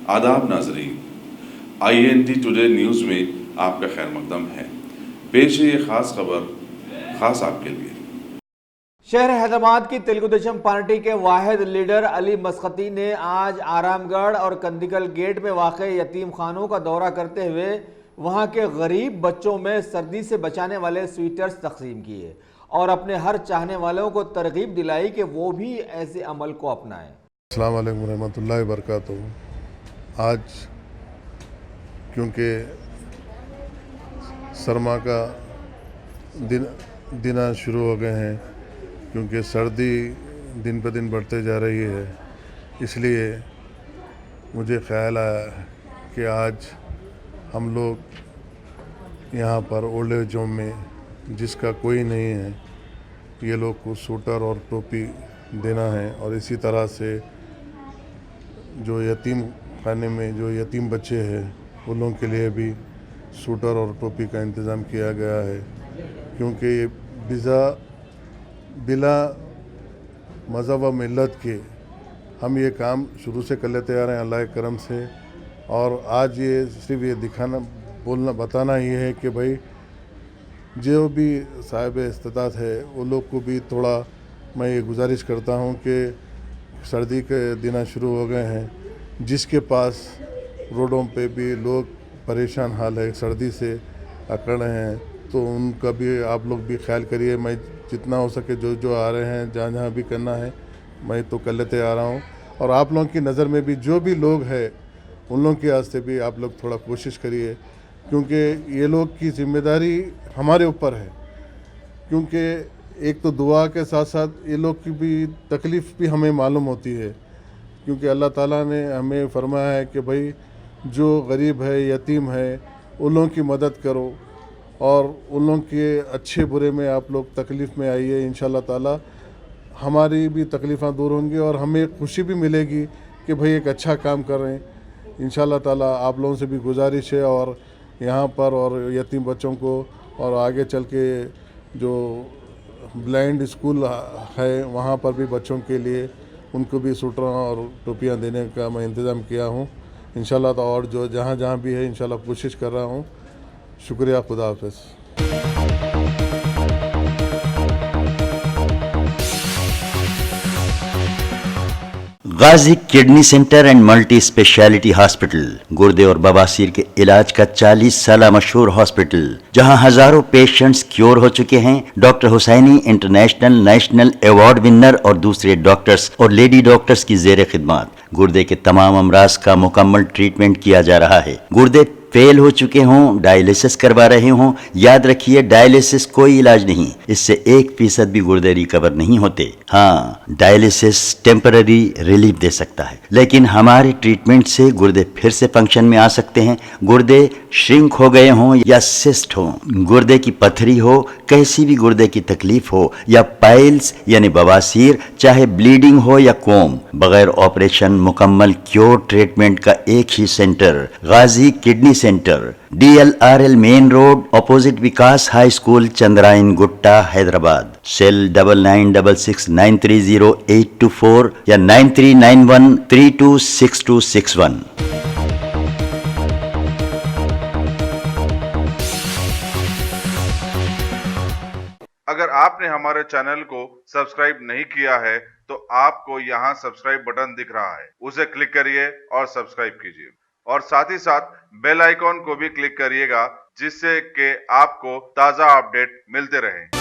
आदाब नाजरीन, INT today news में आपका खैर मकदम है। पेश है ये ख़ास खबर ख़ास आपके लिए। शहर हैदराबाद की तेलुगु देशम पार्टी के वाहिद लीडर अली मस्कती ने आज आरामगढ़ और कंदिकल गेट में वाक़ यतीम खानों का दौरा करते हुए वहां के गरीब बच्चों में सर्दी से बचाने वाले स्वेटर्स तकसीम किए और अपने हर चाहने वालों को तरगीब दिलाई कि वो भी ऐसे अमल को अपनाएं। अस्सलाम वालेकुम रहमतुल्लाहि व बरकातहू। आज क्योंकि सरमा का दिन शुरू हो गए हैं, क्योंकि सर्दी दिन पे दिन बढ़ते जा रही है, इसलिए मुझे ख्याल आया कि आज हम लोग यहाँ पर ओल्ड एज होम में जिसका कोई नहीं है, ये लोग को स्वेटर और टोपी देना है। और इसी तरह से जो यतीम खाने में जो यतीम बच्चे हैं उन लोगों के लिए भी स्वेटर और टोपी का इंतज़ाम किया गया है, क्योंकि ये बिला मज़हब व मिल्लत के हम ये काम शुरू से कर लेते आ रहे हैं अल्लाह के करम से। और आज ये सिर्फ ये बताना ही है कि भाई जो भी साहिब इस्तिताअत है वो लोग को भी थोड़ा मैं ये गुजारिश करता हूँ कि सर्दी के दिन शुरू हो गए हैं, जिसके पास रोडों पे भी लोग परेशान हाल है, सर्दी से अकड़ रहे हैं, तो उनका भी आप लोग भी ख्याल करिए। मैं जितना हो सके जो आ रहे हैं जहाँ भी करना है मैं तो कर लेते आ रहा हूँ। और आप लोगों की नज़र में भी जो भी लोग हैं उन लोगों के वास्ते भी आप लोग थोड़ा कोशिश करिए, क्योंकि ये लोग की जिम्मेदारी हमारे ऊपर है। क्योंकि एक तो दुआ के साथ साथ ये लोग की भी तकलीफ़ भी हमें मालूम होती है, क्योंकि अल्लाह ताला ने हमें फरमाया है कि भाई जो गरीब है, यतीम है, उन लोगों की मदद करो और उन लोगों के अच्छे बुरे में आप लोग तकलीफ़ में आइए। इंशाअल्लाह ताला हमारी भी तकलीफ़ें दूर होंगी और हमें खुशी भी मिलेगी कि भाई एक अच्छा काम कर रहे हैं। इंशाअल्लाह ताला आप लोगों से भी गुजारिश है और यहाँ पर और यतीम बच्चों को और आगे चल के जो ब्लाइंड स्कूल है वहाँ पर भी बच्चों के लिए उनको भी स्वेटर और टोपियाँ देने का मैं इंतज़ाम किया हूँ इंशाअल्लाह। तो और जो जहाँ भी है इंशाअल्लाह कोशिश कर रहा हूँ। शुक्रिया, खुदा हाफ़िज़। Ghazi kidney centre and multi speciality hospital, गुर्दे और बवासीर के इलाज का 40 साल मशहूर हॉस्पिटल, जहां हजारों पेशेंट्स क्योर हो चुके हैं। Doctor Husaini international national award winner और दूसरे डॉक्टर्स और लेडी डॉक्टर्स की जेर खिदमत गुर्दे के तमाम अमराज का मुकम्मल ट्रीटमेंट किया जा रहा है। गुर्दे फेल हो चुके हों, डायलिसिस करवा रहे हों, याद रखिए डायलिसिस कोई इलाज नहीं, इससे 1% भी गुर्दे रिकवर नहीं होते। हाँ, डायलिसिस टेम्पररी रिलीफ दे सकता है, लेकिन हमारे ट्रीटमेंट से गुर्दे फिर से फंक्शन में आ सकते हैं। गुर्दे श्रिंक हो गए हों या सिस्ट हो, गुर्दे की पथरी हो, कैसी भी गुर्दे की तकलीफ हो या पाइल्स यानी बवासीर, चाहे ब्लीडिंग हो या कोम, बगैर ऑपरेशन मुकम्मल क्योर ट्रीटमेंट का एक ही centre, Ghazi kidney centre, DLRL main road, opposite Vikas high school, Chandrayangutta, Hyderabad. Cell 9966930824 या 9391326261। अगर आपने हमारे चैनल को सब्सक्राइब नहीं किया है तो आपको यहाँ सब्सक्राइब बटन दिख रहा है, उसे क्लिक करिए और सब्सक्राइब कीजिए और साथ ही साथ बेल आइकॉन को भी क्लिक करिएगा, जिससे कि आपको ताज़ा अपडेट मिलते रहें।